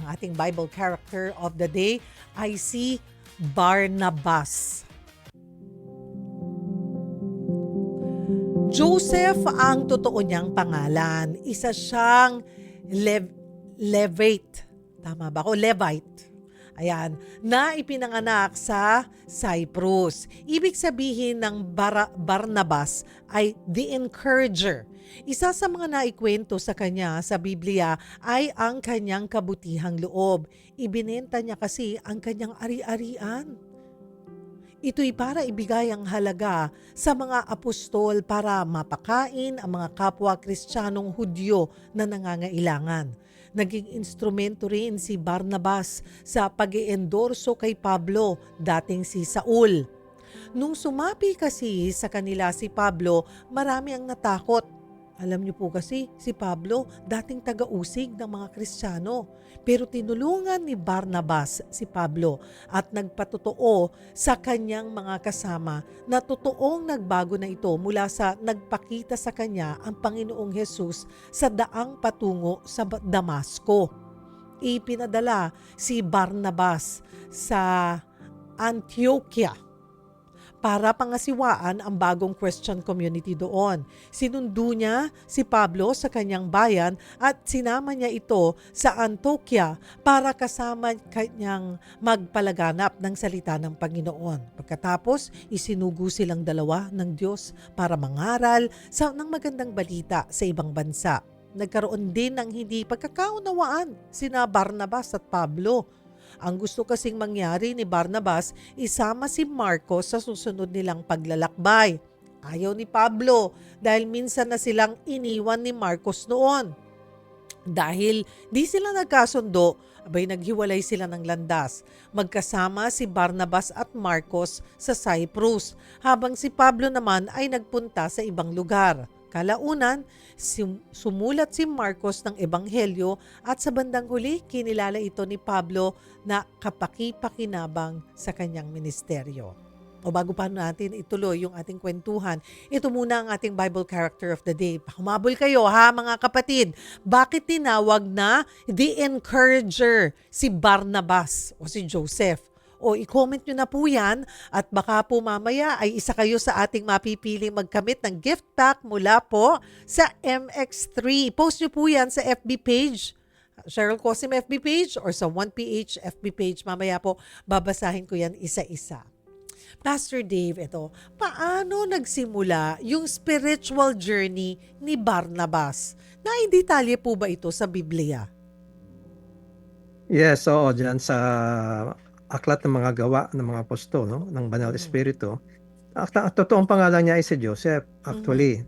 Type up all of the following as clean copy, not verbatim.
ang ating Bible character of the day ay si Barnabas. Joseph ang totoo niyang pangalan. Isa siyang Levite. Tama ba ako? Levite. Ayan, na ipinanganak sa Cyprus. Ibig sabihin ng Barnabas ay the encourager. Isa sa mga naikwento sa kanya sa Biblia ay ang kanyang kabutihang loob. Ibinenta niya kasi ang kanyang ari-arian. Ito'y para ibigay ang halaga sa mga apostol para mapakain ang mga kapwa Kristiyanong Hudyo na nangangailangan. Naging instrumento rin si Barnabas sa pag-iendorso kay Pablo, dating si Saul. Nung sumapi kasi sa kanila si Pablo, marami ang natakot. Alam niyo po kasi, si Pablo dating taga-usig ng mga Kristiyano. Pero tinulungan ni Barnabas si Pablo at nagpatotoo sa kanyang mga kasama na totoong nagbago na ito mula sa nagpakita sa kanya ang Panginoong Hesus sa daang patungo sa Damasco. Ipinadala si Barnabas sa Antioquia para pangasiwaan ang bagong Christian community doon. Sinundo niya si Pablo sa kanyang bayan at sinama niya ito sa Antioquia para kasama kanyang magpalaganap ng salita ng Panginoon. Pagkatapos, isinugo silang dalawa ng Diyos para mangaral ng magandang balita sa ibang bansa. Nagkaroon din ng hindi pagkakaunawaan sina Barnabas at Pablo. Ang gusto kasing mangyari ni Barnabas, isama si Marcos sa susunod nilang paglalakbay. Ayaw ni Pablo dahil minsan na silang iniwan ni Marcos noon. Dahil di sila nagkasundo, naghiwalay sila ng landas. Magkasama si Barnabas at Marcos sa Cyprus, habang si Pablo naman ay nagpunta sa ibang lugar. Kalaunan, sumulat si Marcos ng Ebanghelyo at sa bandang huli, kinilala ito ni Pablo na kapaki-pakinabang sa kanyang ministeryo. O bago pa natin ituloy yung ating kwentuhan, ito muna ang ating Bible character of the day. Humabol kayo ha mga kapatid. Bakit tinawag na the encourager si Barnabas o si Joseph? O i-comment nyo na po yan at baka po mamaya ay isa kayo sa ating mapipiling magkamit ng gift pack mula po sa MX3. Post nyo po yan sa FB page, Cheryl Cosim FB page or sa 1PH FB page. Mamaya po babasahin ko yan isa-isa. Pastor Dave, ito, paano nagsimula yung spiritual journey ni Barnabas? Naidetalye po ba ito sa Biblia? Yes, oo, dyan sa aklat ng mga gawa ng mga apostol, no? Ng Banal Espiritu. Ang totoong pangalan niya ay si Joseph, actually,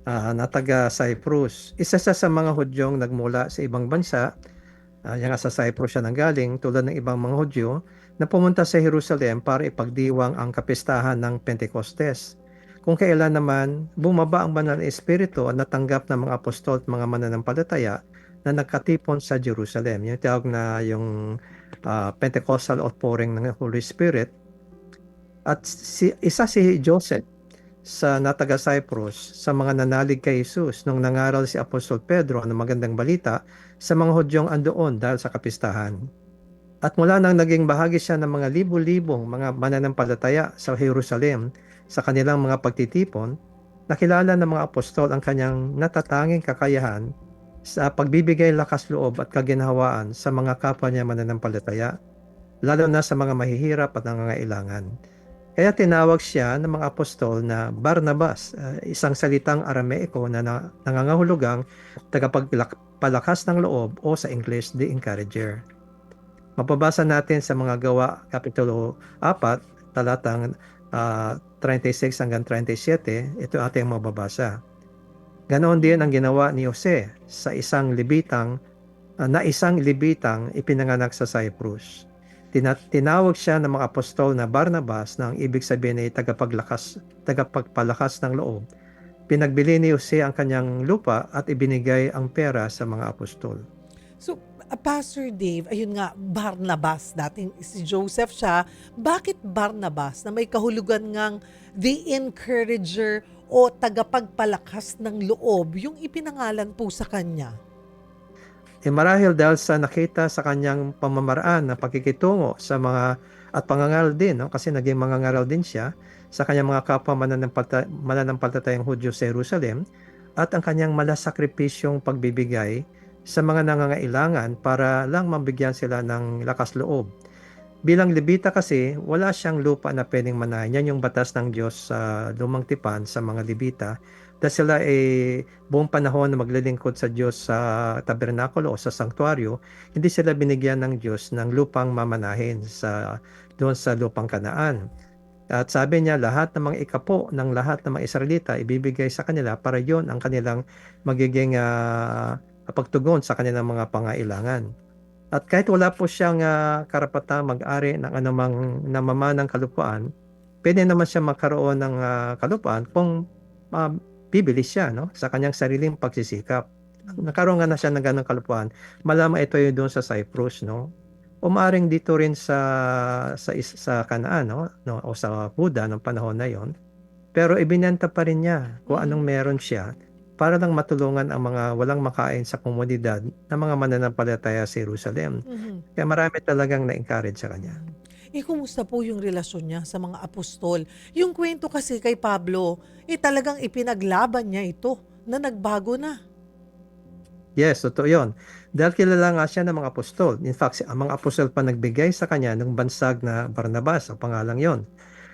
na taga Cyprus. Isa sa mga Hudyong nagmula sa ibang bansa, yan nga sa Cyprus siya nanggaling, tulad ng ibang mga Hudyo, na pumunta sa Jerusalem para ipagdiwang ang kapistahan ng Pentecostes. Kung kailan naman bumaba ang Banal Espiritu at natanggap ng mga apostol at mga mananampalataya na nagkatipon sa Jerusalem. Yung tawag na yung Pentecostal outpouring ng Holy Spirit. At isa si Joseph sa nataga Cyprus sa mga nanalig kay Jesus nung nangaral si Apostol Pedro ng magandang balita sa mga Hudyong andoon dahil sa kapistahan. At mula nang naging bahagi siya ng mga libu-libong mga mananampalataya sa Jerusalem sa kanilang mga pagtitipon, nakilala ng mga apostol ang kanyang natatanging kakayahan sa pagbibigay lakas loob at kaginhawaan sa mga kapwa niya mananampalataya, lalo na sa mga mahihirap at nangangailangan. Kaya tinawag siya ng mga apostol na Barnabas, isang salitang Arameiko na nangangahulugang tagapagpalakas ng loob o sa English, the encourager. Mapabasa natin sa mga gawa, Kapitulo 4, talatang 36 hanggang 37, ito ating mababasa. Ganoon din ang ginawa ni Jose sa isang libitang ipinanganak sa Cyprus. Tinawag siya ng mga apostol na Barnabas na ang ibig sabihin ay tagapagpalakas ng loob. Pinagbili ni Jose ang kanyang lupa at ibinigay ang pera sa mga apostol. So, Pastor Dave, ayun nga, Barnabas, dating si Joseph siya. Bakit Barnabas na may kahulugan ngang the encourager o tagapagpalakas ng loob yung ipinangalan po sa kanya? Marahil dahil sa nakita sa kanyang pamamaraan na pakikitungo sa mga at pangangaral din, no? Kasi naging mangangaral din siya sa kanyang mga kapwa mananampalatayang Hudyo sa Jerusalem at ang kanyang malasakripisyong pagbibigay sa mga nangangailangan para lang mabigyan sila ng lakas loob. Bilang Levita kasi, wala siyang lupa na pwedeng manahin. Yan yung batas ng Diyos sa Lumang Tipan sa mga Levita. Dahil sila buong panahon na maglilingkod sa Diyos sa tabernakulo o sa sanktuaryo, hindi sila binigyan ng Diyos ng lupang mamanahin doon sa lupang Kanaan. At sabi niya, lahat ng mga ikapo ng lahat ng mga Israelita ibibigay sa kanila para yon ang kanilang magiging pagtugon sa kanilang mga pangailangan. At kahit wala po siyang karapatang mag-ari ng anumang namamanang kalupaan, pwede naman siya magkaroon ng kalupaan kung bibili siya, no, sa kanyang sariling pagsisikap. Nakaroon nga na siya ng ganong kalupaan. Malamang ito yung doon sa Cyprus, no? O maaring dito rin sa Kanaan, no, o sa Huda ng panahon na yon. Pero ibinenta pa rin niya kung anong meron siya para lang matulungan ang mga walang makain sa komunidad ng mga mananampalataya sa Jerusalem. Kaya marami talagang na-encourage sa kanya. Kumusta po yung relasyon niya sa mga apostol? Yung kwento kasi kay Pablo, talagang ipinaglaban niya ito na nagbago na. Yes, totoo yun. Dahil kilala nga siya ng mga apostol. In fact, ang mga apostol pa nagbigay sa kanya ng bansag na Barnabas, ang pangalang yon.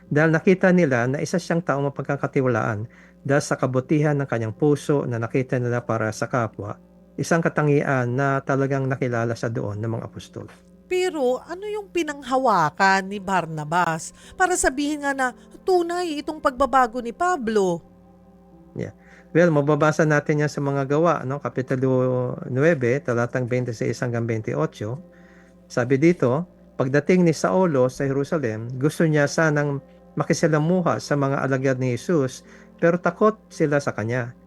Dahil nakita nila na isa siyang taong mapagkakatiwalaan dahil sa kabutihan ng kanyang puso na nakita nila para sa kapwa, isang katangian na talagang nakilala sa doon ng mga apostol. Pero ano yung pinanghawakan ni Barnabas para sabihin nga na tunay itong pagbabago ni Pablo? Yeah. Well, mababasa natin yan sa mga gawa, no? Kapitulo 9, talatang 26 hanggang 28. Sabi dito, pagdating ni Saulo sa Jerusalem, gusto niya sanang makisalamuha sa mga alagad ni Jesus, pero takot sila sa kanya.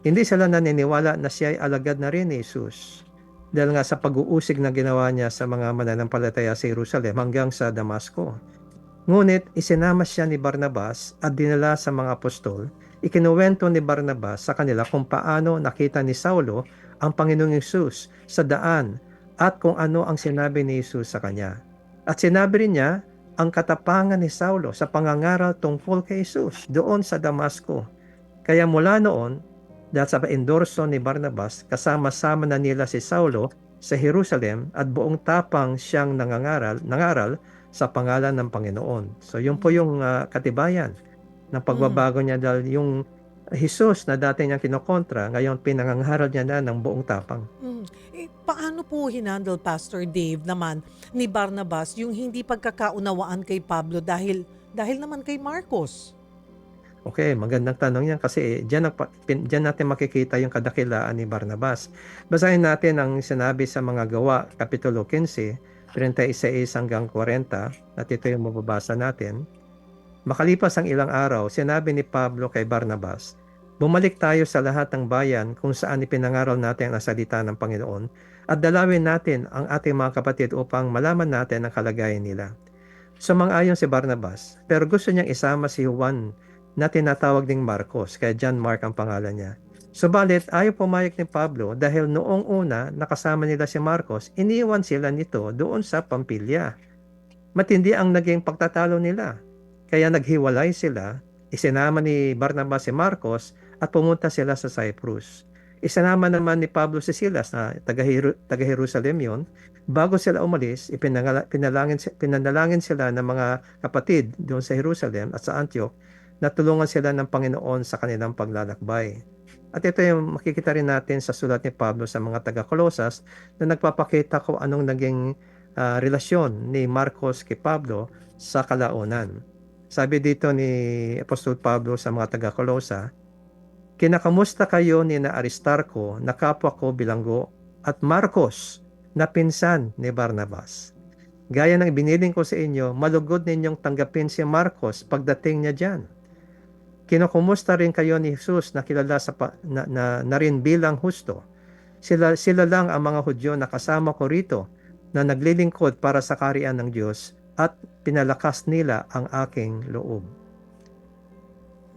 Hindi sila naniniwala na siya ay alagad na rin ni Jesus. Dahil nga sa pag-uusig na ginawa niya sa mga mananampalataya sa Jerusalem hanggang sa Damasco. Ngunit isinama siya ni Barnabas at dinala sa mga apostol. Ikinuwento ni Barnabas sa kanila kung paano nakita ni Saulo ang Panginoong Hesus sa daan at kung ano ang sinabi ni Jesus sa kanya. At sinabi rin niya ang katapangan ni Saulo sa pangangaral tungkol kay Jesus doon sa Damasco. Kaya mula noon, dahil sa endorso ni Barnabas, kasama-sama na nila si Saulo sa Jerusalem at buong tapang siyang nangaral sa pangalan ng Panginoon. So yun po yung katibayan ng pagbabago niya dahil yung Jesus na dati niyang kinokontra, ngayon pinangangaral niya na ng buong tapang. Paano po hinandle Pastor Dave naman ni Barnabas yung hindi pagkakaunawaan kay Pablo dahil naman kay Marcos? Okay, magandang tanong yan kasi diyan natin makikita yung kadakilaan ni Barnabas. Basahin natin ang sinabi sa mga gawa, Kapitulo 15, 36 hanggang 40, at ito yung mababasa natin. Makalipas ang ilang araw, sinabi ni Pablo kay Barnabas, bumalik tayo sa lahat ng bayan kung saan ipinangaral natin ang salita ng Panginoon at dalawin natin ang ating mga kapatid upang malaman natin ang kalagayan nila. Sumang-ayon si Barnabas, pero gusto niyang isama si Juan na tinatawag ding Marcos, kaya John Mark ang pangalan niya. Subalit, ayaw pumayag ni Pablo dahil noong una nakasama nila si Marcos, iniwan sila nito doon sa Pampilya. Matindi ang naging pagtatalo nila. Kaya naghiwalay sila, isinama ni Barnabas si Marcos at pumunta sila sa Cyprus. Isinama naman ni Pablo si Silas na taga-Jerusalem yon. Bago sila umalis, pinanalangin sila ng mga kapatid doon sa Jerusalem at sa Antioch na tulungan sila ng Panginoon sa kanilang paglalakbay. At ito yung makikita rin natin sa sulat ni Pablo sa mga taga-Colosas na nagpapakita kung anong naging relasyon ni Marcos kay Pablo sa kalaunan. Sabi dito ni Apostol Pablo sa mga taga-Colosa, kinakamusta kayo ni na Aristarco na kapwa ko bilanggo at Marcos na pinsan ni Barnabas. Gaya ng ibiniling ko sa inyo, malugod ninyong tanggapin si Marcos pagdating niya dyan. Kinukumusta rin kayo ni Jesus na kilala na rin bilang husto. Sila lang ang mga Hudyo na kasama ko rito na naglilingkod para sa kaharian ng Diyos at pinalakas nila ang aking loob.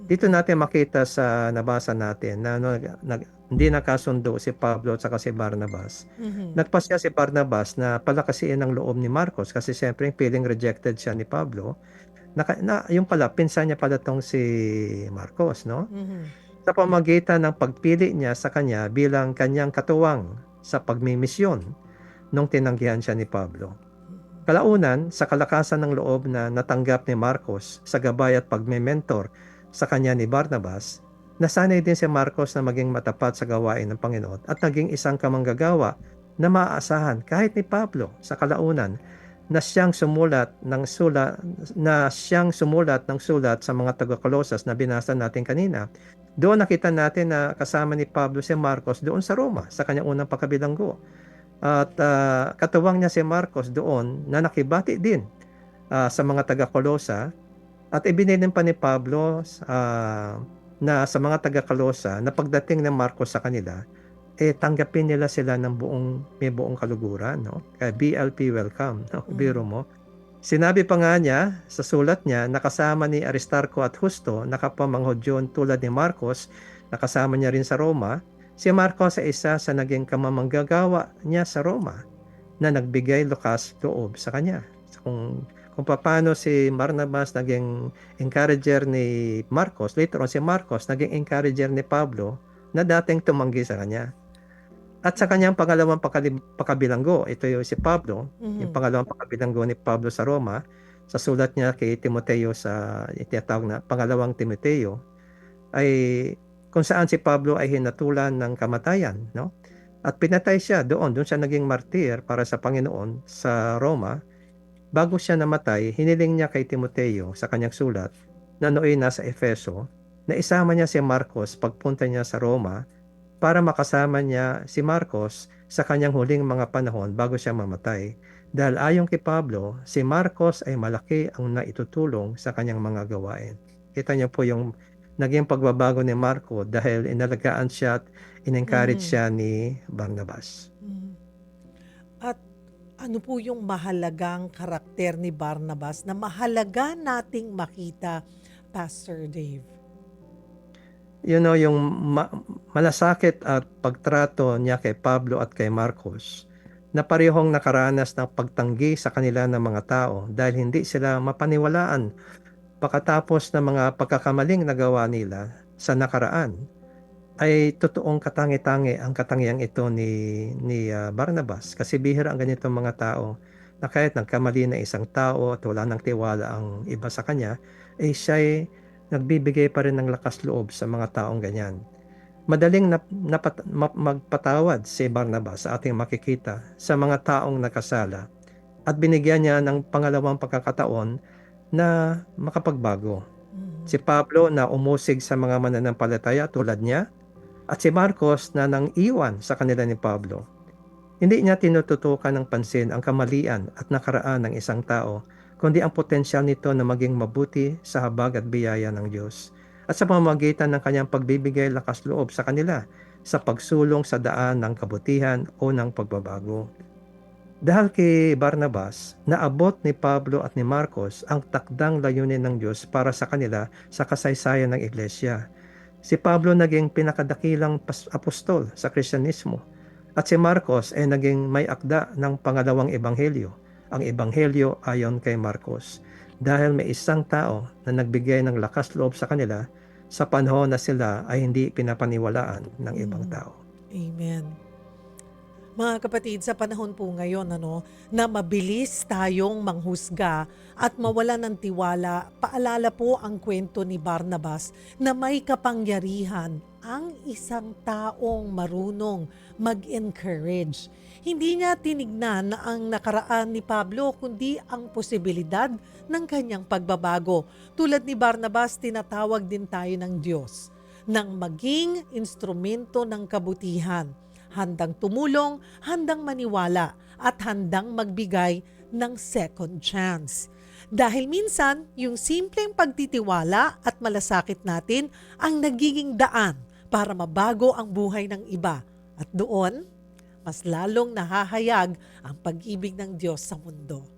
Dito natin makita sa nabasa natin na hindi nakasundo si Pablo at saka si Barnabas. Mhm. Nagpasya si Barnabas na palakasin ang loob ni Marcos kasi siyempre feeling rejected siya ni Pablo. Yung pala, pinsan niya pala tong si Marcos, no? Mhm. Sa pamamagitan ng pagpili niya sa kanya bilang kanyang katuwang sa pagmimisyon nung tinanggihan siya ni Pablo. Kalaunan, sa kalakasan ng loob na natanggap ni Marcos sa gabay at pagme-mentor sa kanya ni Barnabas, nasanay din si Marcos na maging matapat sa gawain ng Panginoon at naging isang kamanggagawa na maaasahan kahit ni Pablo sa kalaunan na siyang sumulat ng sulat sa mga taga-Kolosas na binasa natin kanina. Doon nakita natin na kasama ni Pablo si Marcos doon sa Roma sa kanyang unang pagkabilanggo. At katuwang niya si Marcos doon na nakibati din sa mga taga-Kolosa at ibinilin pa ni Pablo na sa mga taga-Kolosa na pagdating ng Marcos sa kanila, tanggapin nila sila ng may buong kaluguran, no? Kaya BLP welcome, no? Biro Mhm. mo. Sinabi pa nga niya sa sulat niya na kasama ni Aristarco at Justo na kapwa-Manghudyon tulad ni Marcos, nakasama niya rin sa Roma. Si Marcos ay isa sa naging kamamanggagawa niya sa Roma na nagbigay lukas loob sa kanya. So, kung paano si Barnabas naging encourager ni Marcos, later on si Marcos naging encourager ni Pablo na dating tumanggi sa kanya. At sa Mhm. kanyang pangalawang pakabilanggo, ito yung si Pablo, yung Mhm. pangalawang pakabilanggo ni Pablo sa Roma, sa sulat niya kay Timoteo sa itinatawag na pangalawang Timoteo, ay kung saan si Pablo ay hinatulan ng kamatayan, no? At pinatay siya doon siya naging martir para sa Panginoon sa Roma. Bago siya namatay, hiniling niya kay Timoteo sa kanyang sulat na nooy nasa Efeso na isama niya si Marcos pagpunta niya sa Roma para makasama niya si Marcos sa kanyang huling mga panahon bago siya mamatay. Dahil ayon kay Pablo, si Marcos ay malaki ang naitutulong sa kanyang mga gawain. Kita niyo po yung naging pagbabago ni Marco dahil inalagaan siya at in-encourage Mhm. siya ni Barnabas. Mhm. At ano po yung mahalagang karakter ni Barnabas na mahalaga nating makita, Pastor Dave? Yung malasakit at pagtrato niya kay Pablo at kay Marcos na parehong nakaranas ng pagtanggi sa kanila ng mga tao dahil hindi sila mapaniwalaan pagkatapos ng mga pagkakamaling nagawa nila sa nakaraan, ay totoong katangi-tangi ang katangiang ito ni Barnabas. Kasi bihira ang ganitong mga tao na kahit nagkamali na isang tao at wala ng tiwala ang iba sa kanya, siya'y nagbibigay pa rin ng lakas loob sa mga taong ganyan. Madaling magpatawad si Barnabas sa ating makikita sa mga taong nakasala at binigyan niya ng pangalawang pagkakataon na makapagbago. Si Mhm. Pablo na umusig sa mga mananampalataya tulad niya at si Marcos na nang iwan sa kanila ni Pablo. Hindi niya tinututukan ng pansin ang kamalian at nakaraan ng isang tao, kundi ang potensyal nito na maging mabuti sa habag at biyaya ng Diyos. At sa pamamagitan ng kanyang pagbibigay lakas loob sa kanila sa pagsulong sa daan ng kabutihan o ng pagbabago. Dahil kay Barnabas, naabot ni Pablo at ni Marcos ang takdang layunin ng Diyos para sa kanila sa kasaysayan ng iglesia. Si Pablo naging pinakadakilang apostol sa Kristyanismo at si Marcos ay naging may akda ng pangalawang ebanghelyo, ang ebanghelyo ayon kay Marcos. Dahil may isang tao na nagbigay ng lakas loob sa kanila sa panahon na sila ay hindi pinapaniwalaan ng ibang Mhm. tao. Amen. Mga kapatid, sa panahon po ngayon na mabilis tayong manghusga at mawala ng tiwala, paalala po ang kwento ni Barnabas na may kapangyarihan ang isang taong marunong mag-encourage. Hindi niya tinignan na ang nakaraan ni Pablo kundi ang posibilidad ng kanyang pagbabago. Tulad ni Barnabas, tinatawag din tayo ng Diyos nang maging instrumento ng kabutihan, handang tumulong, handang maniwala, at handang magbigay ng second chance. Dahil minsan, yung simpleng pagtitiwala at malasakit natin ang nagiging daan para mabago ang buhay ng iba. At doon, mas lalong nahahayag ang pag-ibig ng Diyos sa mundo.